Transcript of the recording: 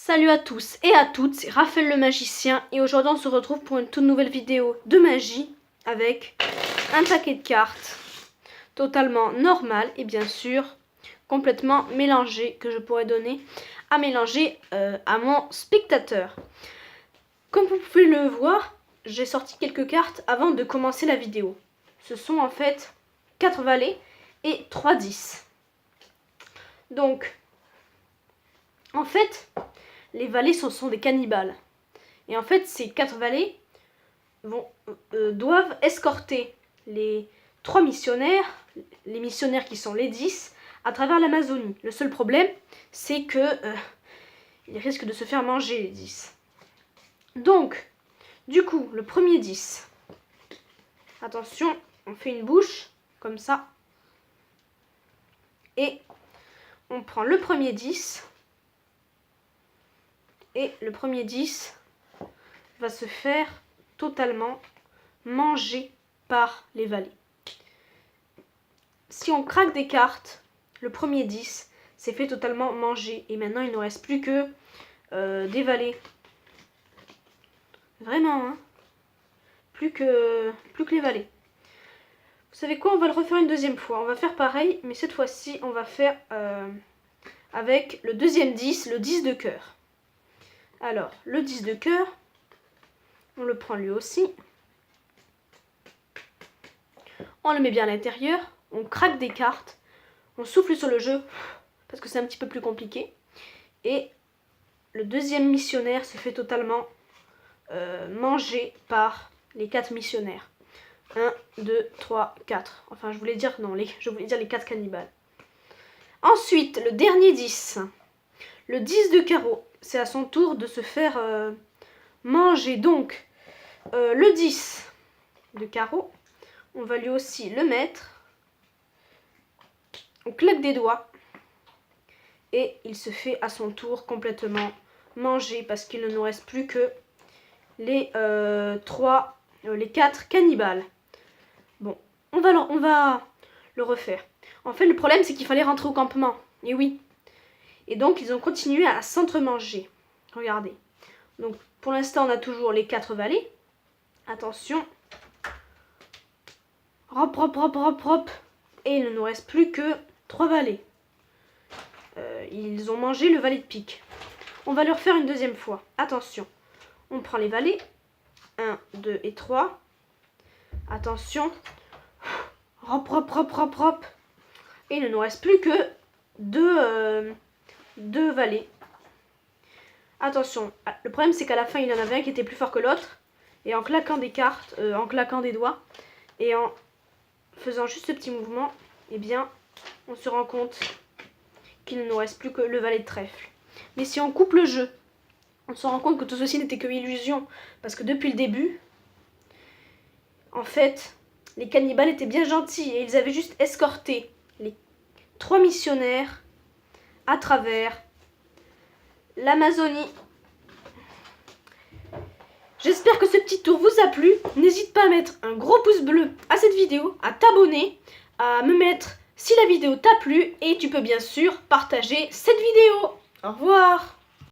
Salut à tous et à toutes, c'est Raphaël le magicien et aujourd'hui on se retrouve pour une toute nouvelle vidéo de magie avec un paquet de cartes totalement normal et bien sûr complètement mélangé que je pourrais donner à mélanger à mon spectateur. Comme vous pouvez le voir, j'ai sorti quelques cartes avant de commencer la vidéo. Ce sont en fait 4 valets et 3 10. Donc, en fait, les valets sont des cannibales. Et en fait, ces 4 valets doivent escorter les 3 missionnaires, les missionnaires qui sont les 10, à travers l'Amazonie. Le seul problème, c'est que ils risquent de se faire manger les 10. Donc, du coup, le premier 10. Attention, on fait une bouche, comme ça. Et on prend le premier 10. Et le premier 10 va se faire totalement manger par les valets. Si on craque des cartes, le premier 10 s'est fait totalement manger. Et maintenant, il ne reste plus que des valets. Vraiment, hein. Plus que les valets. Vous savez quoi? On va le refaire une deuxième fois. On va faire pareil, mais cette fois-ci, on va faire avec le deuxième 10, le 10 de cœur. Alors, le 10 de cœur, on le prend lui aussi. On le met bien à l'intérieur. On craque des cartes. On souffle sur le jeu, parce que c'est un petit peu plus compliqué. Et le deuxième missionnaire se fait totalement manger par les 4 missionnaires. 1, 2, 3, 4. Enfin, je voulais dire les 4 cannibales. Ensuite, le dernier 10. Le 10 de carreau. C'est à son tour de se faire manger. Donc, le 10 de carreau, on va lui aussi le mettre. On claque des doigts. Et il se fait à son tour complètement manger parce qu'il ne nous reste plus que les 4 cannibales. Bon, on va le refaire. En fait, le problème, c'est qu'il fallait rentrer au campement. Et oui. Et donc, ils ont continué à s'entre-manger. Regardez. Donc, pour l'instant, on a toujours les 4 valets. Attention. Hop, hop, hop, hop, hop. Et il ne nous reste plus que 3 valets. Ils ont mangé le valet de pique. On va le refaire une deuxième fois. Attention. On prend les valets. 1, 2 et 3. Attention. Hop, hop, hop, hop, hop. Et il ne nous reste plus que 2 valets. Attention, le problème c'est qu'à la fin il y en avait un qui était plus fort que l'autre. Et en claquant des cartes, en claquant des doigts, et en faisant juste ce petit mouvement, eh bien, on se rend compte qu'il ne nous reste plus que le valet de trèfle. Mais si on coupe le jeu, on se rend compte que tout ceci n'était que illusion. Parce que depuis le début, en fait, les cannibales étaient bien gentils et ils avaient juste escorté les 3 missionnaires à travers l'Amazonie. J'espère que ce petit tour vous a plu. N'hésite pas à mettre un gros pouce bleu à cette vidéo, à t'abonner, à me mettre si la vidéo t'a plu et tu peux bien sûr partager cette vidéo. Au revoir.